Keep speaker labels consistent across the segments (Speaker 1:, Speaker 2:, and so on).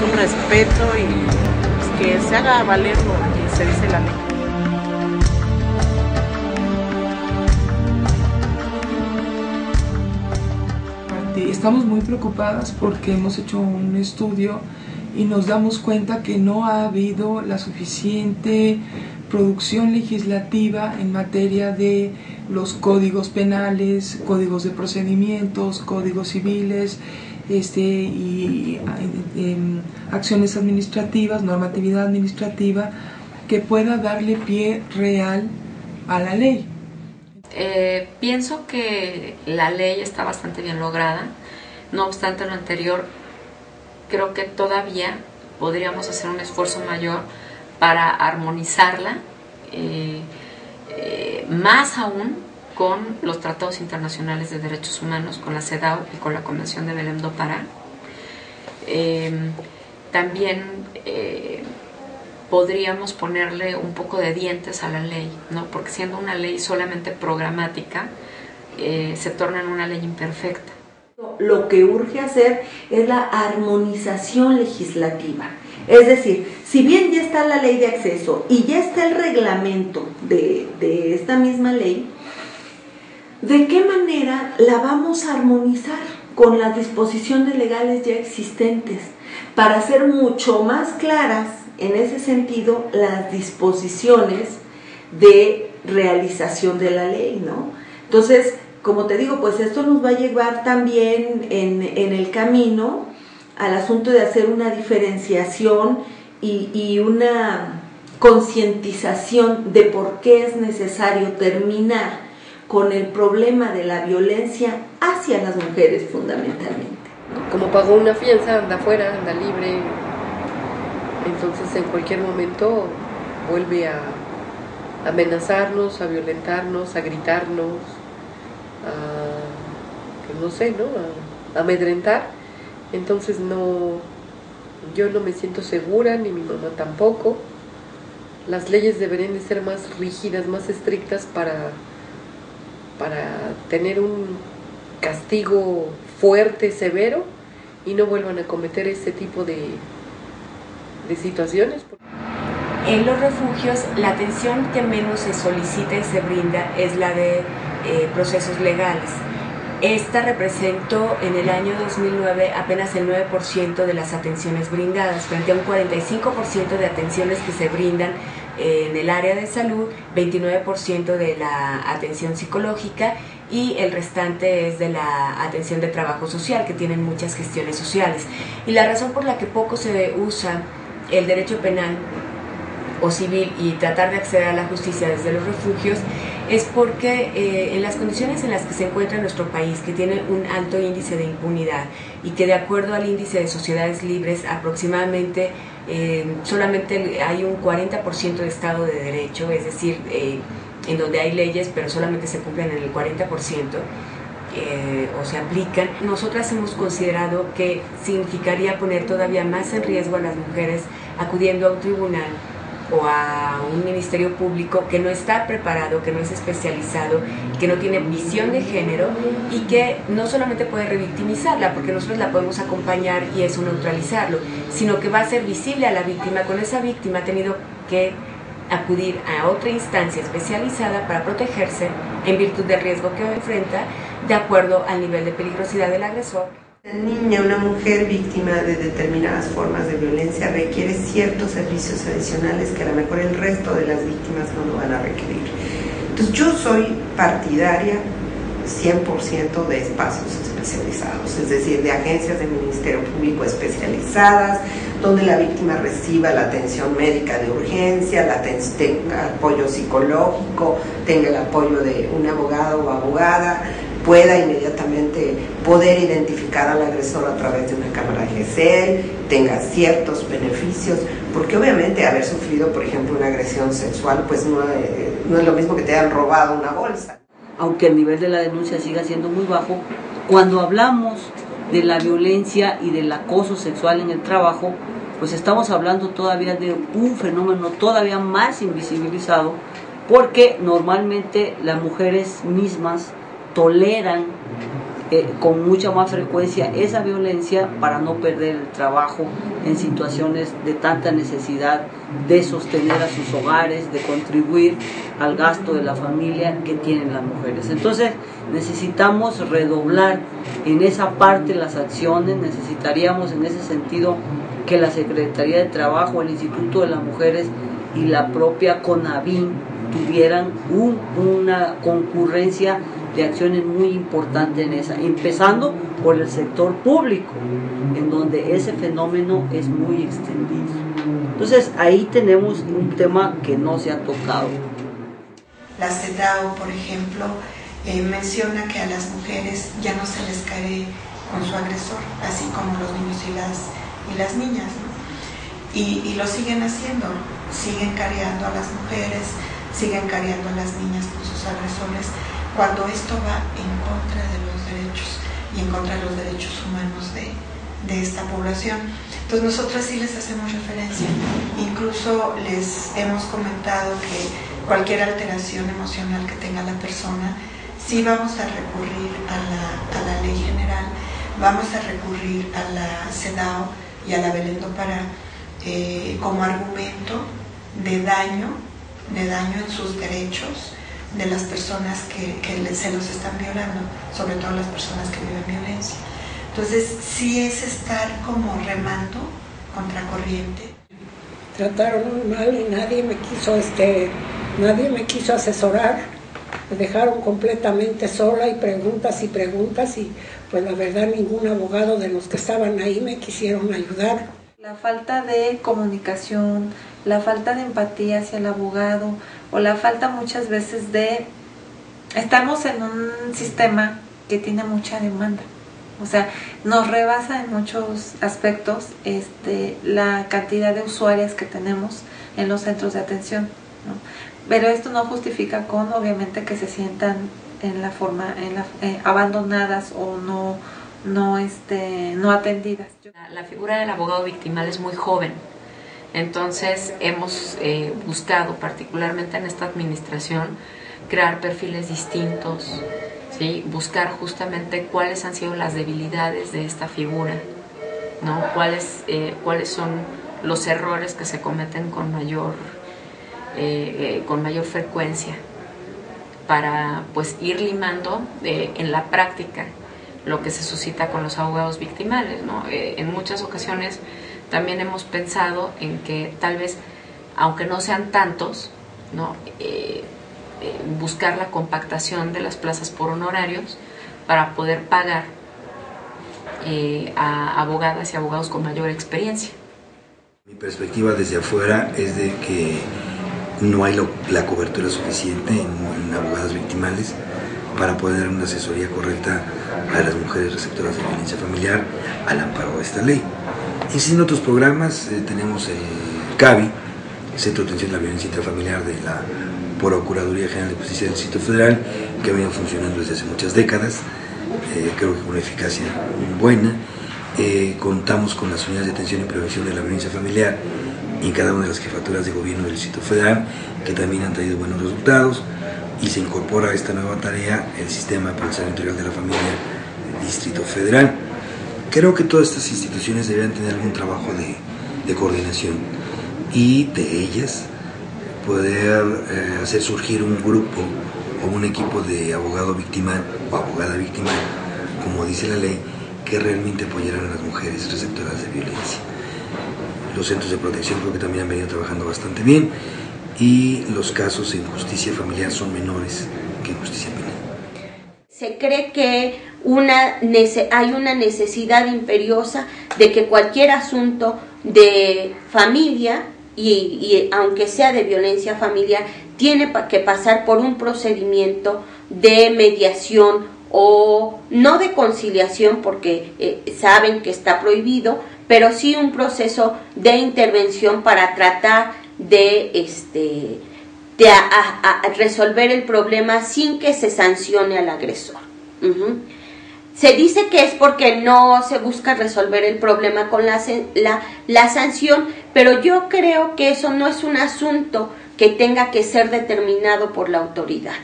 Speaker 1: un respeto y pues, que se haga valer lo que se dice la ley.
Speaker 2: Estamos muy preocupadas porque hemos hecho un estudio y nos damos cuenta que no ha habido la suficiente producción legislativa en materia de los códigos penales, códigos de procedimientos, códigos civiles y acciones administrativas, normatividad administrativa que pueda darle pie real a la ley.
Speaker 3: Pienso que la ley está bastante bien lograda. No obstante lo anterior, creo que todavía podríamos hacer un esfuerzo mayor para armonizarla, más aún con los tratados internacionales de derechos humanos, con la CEDAW y con la Convención de Belém do Pará. También podríamos ponerle un poco de dientes a la ley, ¿no? Porque siendo una ley solamente programática, se torna en una ley imperfecta.
Speaker 4: Lo que urge hacer es la armonización legislativa. Es decir, si bien ya está la ley de acceso y ya está el reglamento de esta misma ley, ¿de qué manera la vamos a armonizar con las disposiciones legales ya existentes para hacer mucho más claras en ese sentido las disposiciones de realización de la ley, ¿no? Entonces, como te digo, pues esto nos va a llevar también en el camino al asunto de hacer una diferenciación y una concientización de por qué es necesario terminar con el problema de la violencia hacia las mujeres fundamentalmente.
Speaker 5: Como pagó una fianza, anda afuera, anda libre, entonces en cualquier momento vuelve a amenazarnos, a violentarnos, a gritarnos, no sé, ¿no? A amedrentar. Entonces yo no me siento segura, ni mi mamá tampoco. Las leyes deberían de ser más rígidas, más estrictas para tener un castigo fuerte, severo, y no vuelvan a cometer ese tipo de situaciones.
Speaker 6: En los refugios, la atención que menos se solicita y se brinda es la de procesos legales. Esta representó en el año 2009 apenas el 9% de las atenciones brindadas, frente a un 45% de atenciones que se brindan en el área de salud, 29% de la atención psicológica y el restante es de la atención de trabajo social, que tienen muchas gestiones sociales. Y la razón por la que poco se usa el derecho penal o civil y tratar de acceder a la justicia desde los refugios es porque en las condiciones en las que se encuentra nuestro país, que tiene un alto índice de impunidad y que de acuerdo al índice de sociedades libres aproximadamente solamente hay un 40% de Estado de Derecho, es decir, en donde hay leyes pero solamente se cumplen en el 40%, o se aplican. Nosotras hemos considerado que significaría poner todavía más en riesgo a las mujeres acudiendo a un tribunal o a un ministerio público que no está preparado, que no es especializado, que no tiene visión de género y que no solamente puede revictimizarla, porque nosotros la podemos acompañar y eso neutralizarlo, sino que va a ser visible a la víctima. Con esa víctima ha tenido que acudir a otra instancia especializada para protegerse en virtud del riesgo que enfrenta de acuerdo al nivel de peligrosidad del agresor.
Speaker 7: Una niña, una mujer víctima de determinadas formas de violencia requiere ciertos servicios adicionales que a lo mejor el resto de las víctimas no lo van a requerir. Entonces yo soy partidaria 100% de espacios especializados, es decir, de agencias del Ministerio Público especializadas, donde la víctima reciba la atención médica de urgencia, tenga apoyo psicológico, tenga el apoyo de un abogado o abogada, pueda inmediatamente poder identificar al agresor a través de una cámara GESEL, tenga ciertos beneficios, porque obviamente haber sufrido, por ejemplo, una agresión sexual, pues no es lo mismo que te hayan robado una bolsa.
Speaker 8: Aunque el nivel de la denuncia siga siendo muy bajo, cuando hablamos de la violencia y del acoso sexual en el trabajo, pues estamos hablando todavía de un fenómeno todavía más invisibilizado, porque normalmente las mujeres mismas toleran con mucha más frecuencia esa violencia para no perder el trabajo en situaciones de tanta necesidad de sostener a sus hogares, de contribuir al gasto de la familia que tienen las mujeres. Entonces necesitamos redoblar en esa parte las acciones, necesitaríamos en ese sentido que la Secretaría de Trabajo, el Instituto de las Mujeres y la propia CONAVIM tuvieran una concurrencia de acciones muy importantes en esa, empezando por el sector público, en donde ese fenómeno es muy extendido. Entonces ahí tenemos un tema que no se ha tocado.
Speaker 7: La CEDAW, por ejemplo, menciona que a las mujeres ya no se les cae con su agresor, así como los niños y las niñas, ¿no? Y lo siguen haciendo, siguen careando a las mujeres, siguen careando a las niñas con sus agresores, cuando esto va en contra de los derechos y en contra de los derechos humanos de esta población. Entonces nosotros sí les hacemos referencia, incluso les hemos comentado que cualquier alteración emocional que tenga la persona, sí vamos a recurrir a la ley general, vamos a recurrir a la CEDAW y a la Belén do Pará como argumento de daño en sus derechos de las personas que se los están violando, sobre todo las personas que viven violencia. Entonces sí es estar como remando contracorriente.
Speaker 9: Trataron muy mal y nadie me quiso asesorar, me dejaron completamente sola y preguntas y pues la verdad ningún abogado de los que estaban ahí me quisieron ayudar.
Speaker 10: La falta de comunicación, la falta de empatía hacia el abogado o la falta muchas veces de... Estamos en un sistema que tiene mucha demanda, o sea, nos rebasa en muchos aspectos la cantidad de usuarias que tenemos en los centros de atención, ¿no? Pero esto no justifica con, obviamente, que se sientan abandonadas o no atendidas.
Speaker 3: La figura del abogado victimal es muy joven, entonces hemos buscado, particularmente en esta administración, crear perfiles distintos, ¿sí? Buscar justamente cuáles han sido las debilidades de esta figura, ¿no? Cuáles son los errores que se cometen con mayor frecuencia, para pues ir limando en la práctica lo que se suscita con los abogados victimales, ¿no? En muchas ocasiones también hemos pensado en que tal vez, aunque no sean tantos, ¿no? Buscar la compactación de las plazas por honorarios para poder pagar a abogadas y abogados con mayor experiencia.
Speaker 11: Mi perspectiva desde afuera es de que no hay la cobertura suficiente en abogadas victimales para poder dar una asesoría correcta a las mujeres receptoras de violencia familiar al amparo de esta ley. Y sí, en otros programas tenemos el CAVI, Centro de Atención a la Violencia Intrafamiliar de la Procuraduría General de Justicia del Distrito Federal, que ha venido funcionando desde hace muchas décadas, creo que con una eficacia buena. Contamos con las unidades de atención y prevención de la violencia familiar en cada una de las jefaturas de gobierno del Distrito Federal, que también han traído buenos resultados, y se incorpora a esta nueva tarea el Sistema de Aprendizaje Integral de la Familia del Distrito Federal. Creo que todas estas instituciones deberían tener algún trabajo de coordinación y de ellas poder hacer surgir un grupo o un equipo de abogado victimal o abogada victimal, como dice la ley, que realmente apoyaran a las mujeres receptoras de violencia. Los centros de protección creo que también han venido trabajando bastante bien, y los casos en justicia familiar son menores que en justicia penal.
Speaker 4: Se cree que hay una necesidad imperiosa de que cualquier asunto de familia, y aunque sea de violencia familiar, tiene que pasar por un procedimiento de mediación o no de conciliación, porque saben que está prohibido, pero sí un proceso de intervención para tratar de resolver el problema sin que se sancione al agresor. Se dice que es porque no se busca resolver el problema con la sanción, pero yo creo que eso no es un asunto que tenga que ser determinado por la autoridad.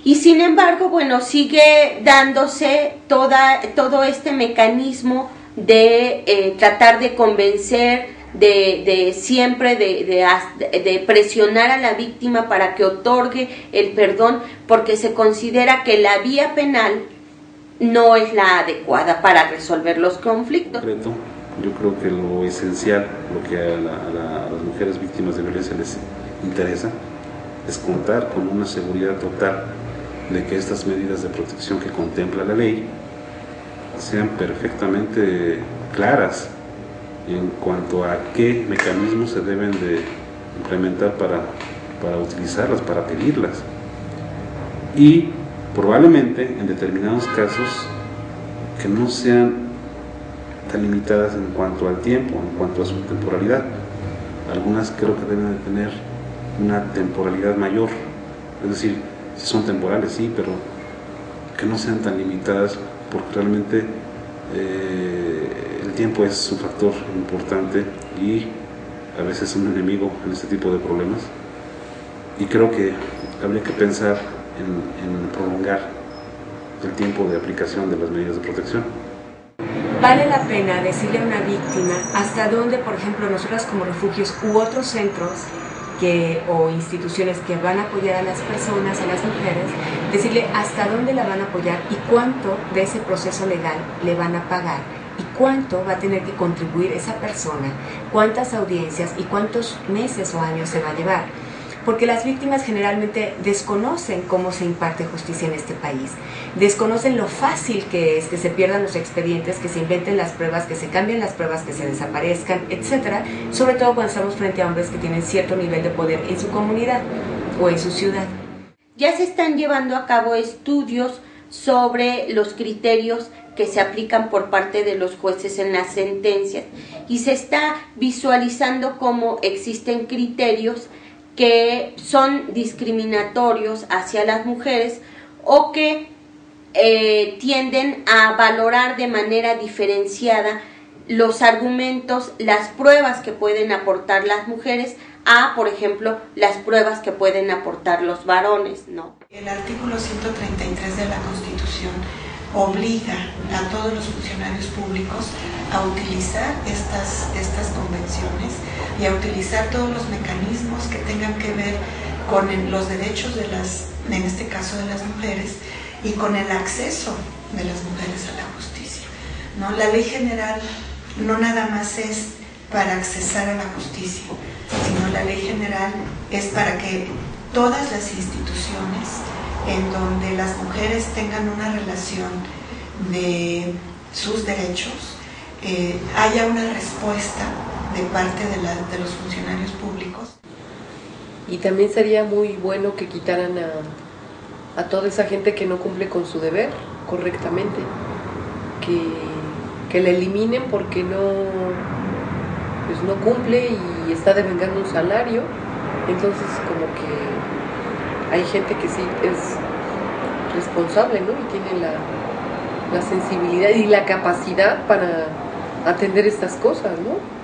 Speaker 12: Y sin embargo, bueno, sigue dándose todo este mecanismo de tratar de convencer, de presionar a la víctima para que otorgue el perdón, porque se considera que la vía penal no es la adecuada para resolver los conflictos.
Speaker 13: Yo creo que lo esencial, lo que a las mujeres víctimas de violencia les interesa, es contar con una seguridad total de que estas medidas de protección que contempla la ley sean perfectamente claras en cuanto a qué mecanismos se deben de implementar para utilizarlas, para pedirlas. Y probablemente en determinados casos que no sean tan limitadas en cuanto al tiempo, en cuanto a su temporalidad. Algunas creo que deben de tener una temporalidad mayor, es decir, si son temporales sí, pero que no sean tan limitadas, porque realmente el tiempo es un factor importante y a veces un enemigo en este tipo de problemas, y creo que habría que pensar en prolongar el tiempo de aplicación de las medidas de protección.
Speaker 6: Vale la pena decirle a una víctima hasta dónde, por ejemplo, nosotras como refugios u otros centros o instituciones que van a apoyar a las personas, a las mujeres, decirle hasta dónde la van a apoyar y cuánto de ese proceso legal le van a pagar y cuánto va a tener que contribuir esa persona, cuántas audiencias y cuántos meses o años se va a llevar. Porque las víctimas generalmente desconocen cómo se imparte justicia en este país, desconocen lo fácil que es que se pierdan los expedientes, que se inventen las pruebas, que se cambien las pruebas, que se desaparezcan, etcétera, sobre todo cuando estamos frente a hombres que tienen cierto nivel de poder en su comunidad o en su ciudad.
Speaker 12: Ya se están llevando a cabo estudios sobre los criterios que se aplican por parte de los jueces en las sentencias y se está visualizando cómo existen criterios que son discriminatorios hacia las mujeres o que tienden a valorar de manera diferenciada los argumentos, las pruebas que pueden aportar las mujeres a, por ejemplo, las pruebas que pueden aportar los varones, ¿no?
Speaker 7: El artículo 133 de la Constitución obliga a todos los funcionarios públicos a utilizar estas convenciones y a utilizar todos los mecanismos que tengan que ver con los derechos de en este caso de las mujeres, y con el acceso de las mujeres a la justicia, ¿no? La ley general no nada más es para accesar a la justicia, sino la ley general es para que todas las instituciones en donde las mujeres tengan una relación de sus derechos, haya una respuesta de parte de los funcionarios públicos.
Speaker 5: Y también sería muy bueno que quitaran a toda esa gente que no cumple con su deber correctamente, que la eliminen porque pues no cumple y está devengando un salario. Entonces como que hay gente que sí es responsable, ¿no? Y tiene la sensibilidad y la capacidad para atender estas cosas, ¿no?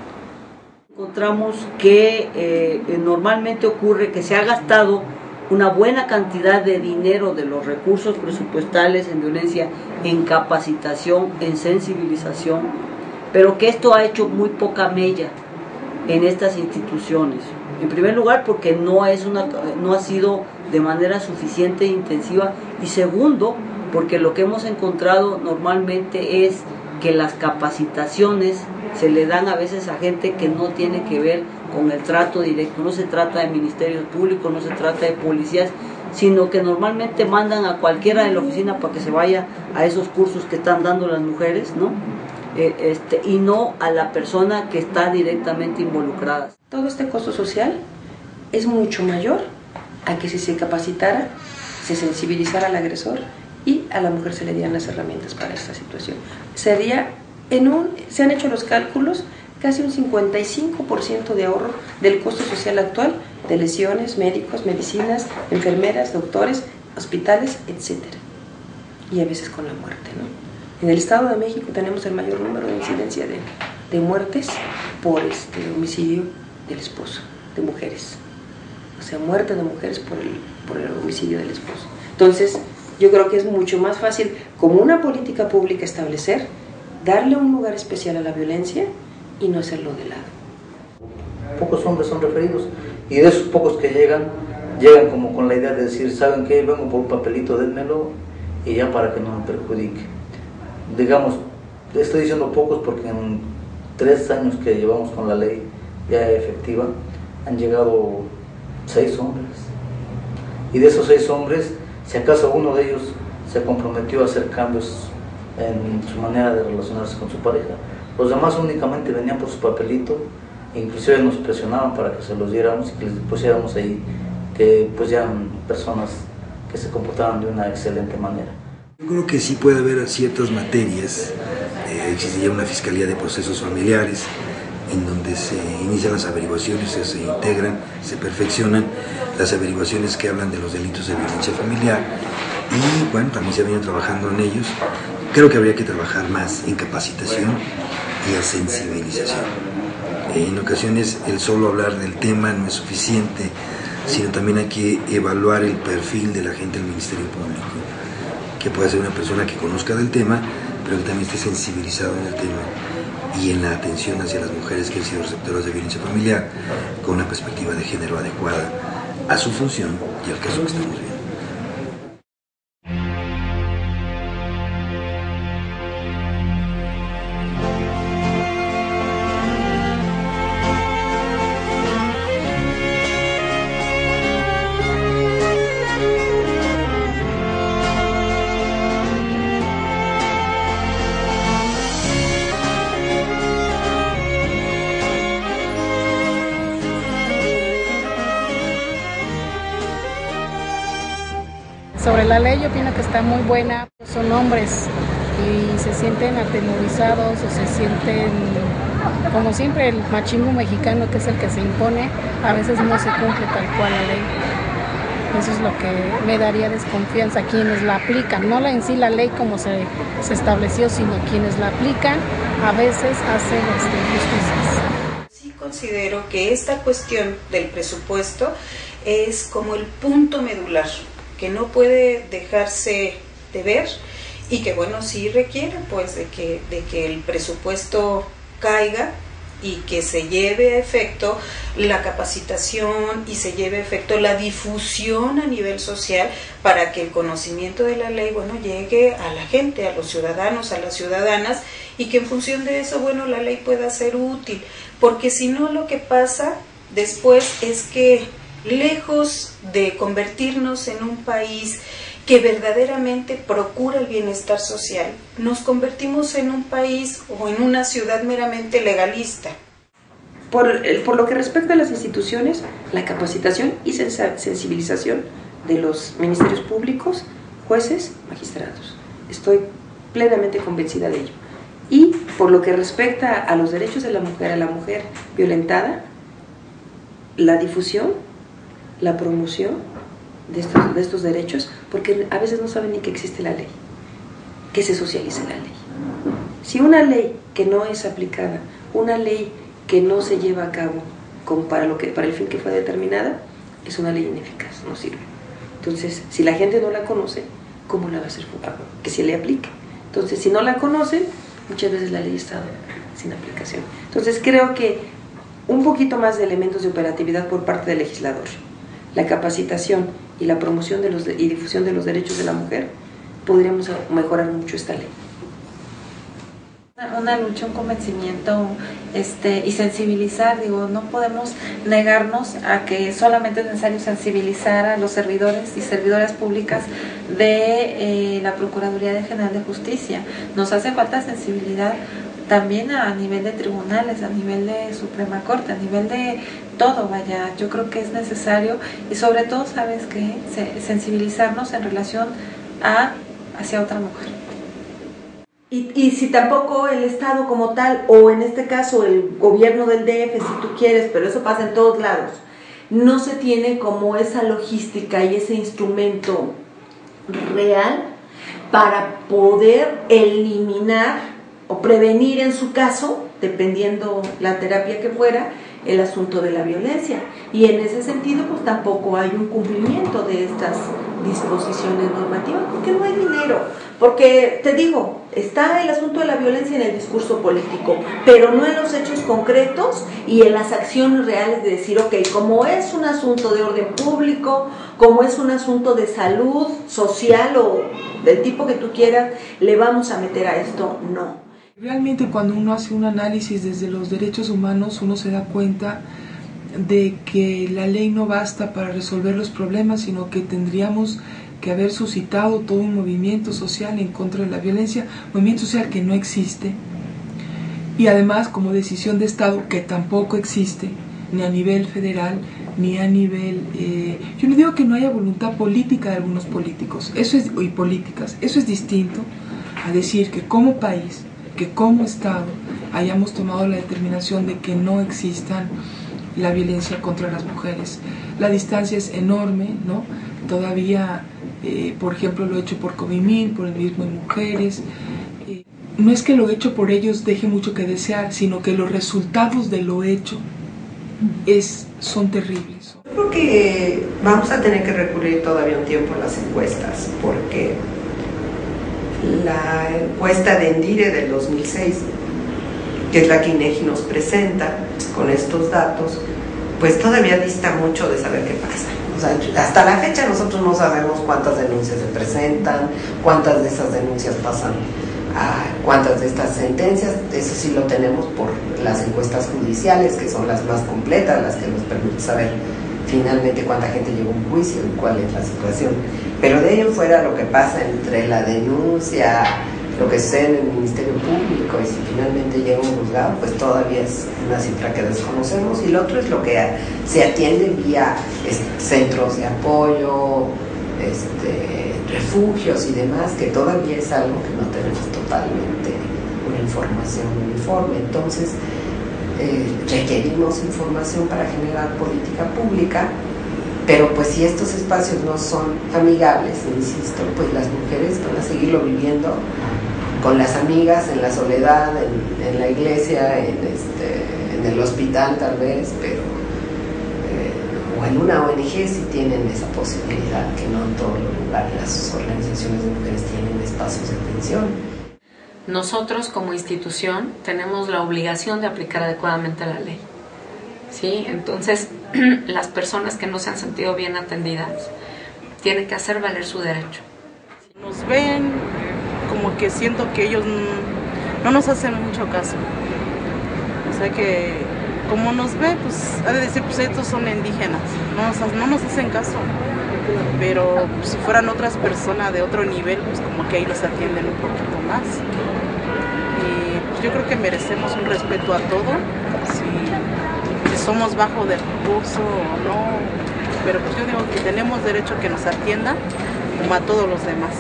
Speaker 8: Encontramos que normalmente ocurre que se ha gastado una buena cantidad de dinero de los recursos presupuestales en violencia, en capacitación, en sensibilización, pero que esto ha hecho muy poca mella en estas instituciones. En primer lugar, porque no ha sido de manera suficiente e intensiva, y segundo, porque lo que hemos encontrado normalmente es que las capacitaciones se le dan a veces a gente que no tiene que ver con el trato directo. No se trata de ministerios públicos, no se trata de policías, sino que normalmente mandan a cualquiera de la oficina para que se vaya a esos cursos que están dando las mujeres, ¿no? Y no a la persona que está directamente involucrada.
Speaker 14: Todo este costo social es mucho mayor a que si se capacitara, se sensibilizara al agresor y a la mujer se le dieran las herramientas para esta situación. Se han hecho los cálculos, casi un 55% de ahorro del costo social actual de lesiones, médicos, medicinas, enfermeras, doctores, hospitales, etc. Y a veces con la muerte, ¿no? En el Estado de México tenemos el mayor número de incidencia de muertes por homicidio del esposo, de mujeres. O sea, muerte de mujeres por el homicidio del esposo. Entonces, yo creo que es mucho más fácil, como una política pública, establecer, darle un lugar especial a la violencia y no hacerlo de lado.
Speaker 15: Pocos hombres son referidos, y de esos pocos que llegan como con la idea de decir, ¿saben qué? Vengo por un papelito, dénmelo, y ya para que no me perjudique. Digamos, estoy diciendo pocos porque en 3 años que llevamos con la ley ya efectiva, han llegado 6 hombres. Y de esos 6 hombres, si acaso uno de ellos se comprometió a hacer cambios en su manera de relacionarse con su pareja, los demás únicamente venían por su papelito, e inclusive nos presionaban para que se los diéramos y que les pusiéramos ahí que pues ya eran personas que se comportaban de una excelente manera.
Speaker 11: Yo creo que sí puede haber ciertas materias, existe ya una fiscalía de procesos familiares, en donde se inician las averiguaciones, se integran, se perfeccionan las averiguaciones que hablan de los delitos de violencia familiar, y bueno, también se ha venido trabajando en ellos. Creo que habría que trabajar más en capacitación y en sensibilización. En ocasiones el solo hablar del tema no es suficiente, sino también hay que evaluar el perfil de la gente del Ministerio Público, que puede ser una persona que conozca del tema, pero que también esté sensibilizado en el tema y en la atención hacia las mujeres que han sido receptoras de violencia familiar, con una perspectiva de género adecuada a su función y al caso que estamos viendo.
Speaker 16: Sobre la ley yo opino que está muy buena, son hombres y se sienten atemorizados o se sienten, como siempre el machismo mexicano que es el que se impone, a veces no se cumple tal cual la ley. Eso es lo que me daría desconfianza a quienes la aplican, no en sí la ley como se estableció, sino quienes la aplican a veces hacen injusticias.
Speaker 17: Sí considero que esta cuestión del presupuesto es como el punto medular, que no puede dejarse de ver y que bueno, sí requiere pues de que el presupuesto caiga y que se lleve a efecto la capacitación y se lleve a efecto la difusión a nivel social para que el conocimiento de la ley, bueno, llegue a la gente, a los ciudadanos, a las ciudadanas, y que en función de eso, bueno, la ley pueda ser útil, porque si no lo que pasa después es que lejos de convertirnos en un país que verdaderamente procura el bienestar social, nos convertimos en un país o en una ciudad meramente legalista.
Speaker 14: Por lo que respecta a las instituciones, la capacitación y sensibilización de los ministerios públicos, jueces, magistrados. Estoy plenamente convencida de ello. Y por lo que respecta a los derechos de la mujer violentada, la difusión, la promoción de estos derechos, porque a veces no saben ni que existe la ley, que se socialice la ley. Si una ley que no es aplicada, una ley que no se lleva a cabo para el fin que fue determinada, es una ley ineficaz, no sirve. Entonces, si la gente no la conoce, ¿cómo la va a hacer que se le aplique? Entonces, si no la conocen, muchas veces la ley está sin aplicación. Entonces, creo que un poquito más de elementos de operatividad por parte del legislador, la capacitación y la promoción y difusión de los derechos de la mujer, podríamos mejorar mucho esta ley.
Speaker 10: Una lucha, un convencimiento y sensibilizar, no podemos negarnos a que solamente es necesario sensibilizar a los servidores y servidoras públicas de la Procuraduría General de Justicia. Nos hace falta sensibilidad también a nivel de tribunales, a nivel de Suprema Corte, a nivel de todo, vaya, yo creo que es necesario y sobre todo, ¿sabes qué? Sensibilizarnos en relación hacia otra mujer.
Speaker 4: Y si tampoco el Estado como tal, o en este caso el gobierno del DF, si tú quieres, pero eso pasa en todos lados, no se tiene como esa logística y ese instrumento real para poder eliminar o prevenir en su caso, dependiendo la terapia que fuera, el asunto de la violencia. Y en ese sentido, pues tampoco hay un cumplimiento de disposiciones normativas, porque no hay dinero. Porque, te digo, está el asunto de la violencia en el discurso político, pero no en los hechos concretos y en las acciones reales de decir, ok, como es un asunto de orden público, como es un asunto de salud social o del tipo que tú quieras, le vamos a meter a esto, no.
Speaker 2: Realmente cuando uno hace un análisis desde los derechos humanos, uno se da cuenta de que la ley no basta para resolver los problemas, sino que tendríamos que haber suscitado todo un movimiento social en contra de la violencia, movimiento social que no existe, y además como decisión de Estado que tampoco existe, ni a nivel federal, ni a nivel... yo no digo que no haya voluntad política de algunos políticos, y políticas, eso es distinto a decir que como país, que como Estado, hayamos tomado la determinación de que no existan la violencia contra las mujeres. La distancia es enorme, ¿no? Todavía, por ejemplo, lo hecho por Covimil, por el mismo en mujeres. No es que lo hecho por ellos deje mucho que desear, sino que los resultados de lo hecho son terribles.
Speaker 7: Creo que vamos a tener que recurrir todavía un tiempo a las encuestas, porque la encuesta de Endire del 2006, que es la que INEGI nos presenta con estos datos, pues todavía dista mucho de saber qué pasa. O sea, hasta la fecha nosotros no sabemos cuántas denuncias se presentan, cuántas de esas denuncias pasan a cuántas de estas sentencias. Eso sí lo tenemos por las encuestas judiciales, que son las más completas, las que nos permiten saber finalmente cuánta gente llegó a un juicio y cuál es la situación. Pero de ello fuera, lo que pasa entre la denuncia, lo que sucede en el Ministerio Público y si finalmente llega un juzgado, pues todavía es una cifra que desconocemos. Y lo otro es lo que se atiende vía centros de apoyo, refugios y demás, que todavía es algo que no tenemos totalmente una información uniforme. Entonces requerimos información para generar política pública, pero pues si estos espacios no son amigables, insisto, pues las mujeres van a seguirlo viviendo con las amigas, en la soledad, en la iglesia, en el hospital tal vez, pero o en una ONG si tienen esa posibilidad, que no en todos los lugares las organizaciones de mujeres tienen espacios de atención.
Speaker 3: Nosotros como institución tenemos la obligación de aplicar adecuadamente la ley, ¿sí? Entonces las personas que no se han sentido bien atendidas tienen que hacer valer su derecho.
Speaker 1: Nos ven como que siento que ellos no nos hacen mucho caso, o sea que como nos ve, pues ha de decir, pues estos son indígenas, no nos hacen caso, pero pues, si fueran otras personas de otro nivel, pues como que ahí los atienden un poquito más. Y pues, yo creo que merecemos un respeto a todo, si somos bajo de recurso o no, pero pues yo digo que tenemos derecho a que nos atiendan como a todos los demás.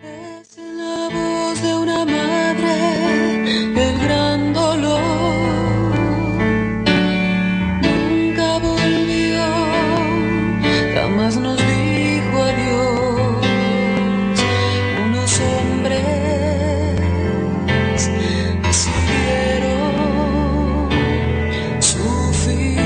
Speaker 18: Es la voz de una madre, el gran dolor. Nunca volvió, jamás nos dijo adiós. Unos hombres decidieron su final.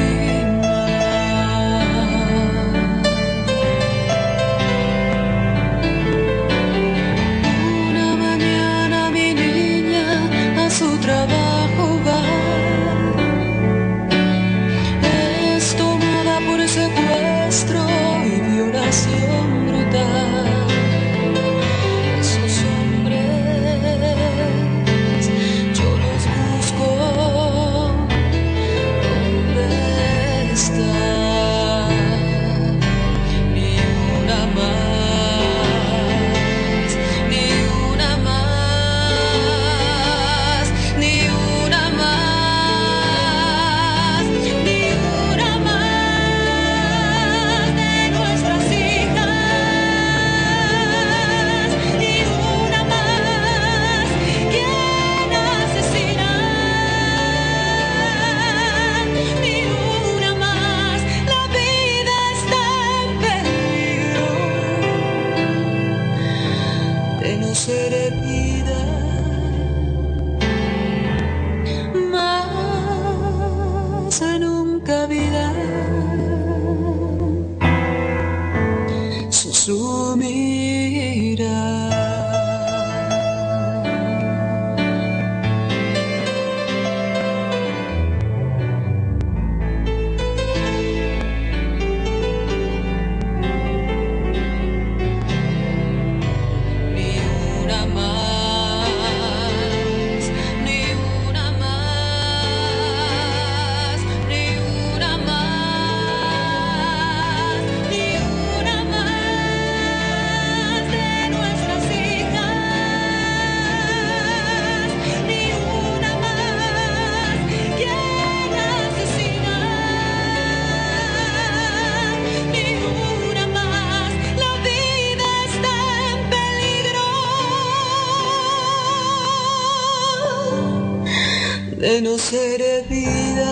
Speaker 18: de no ser vida.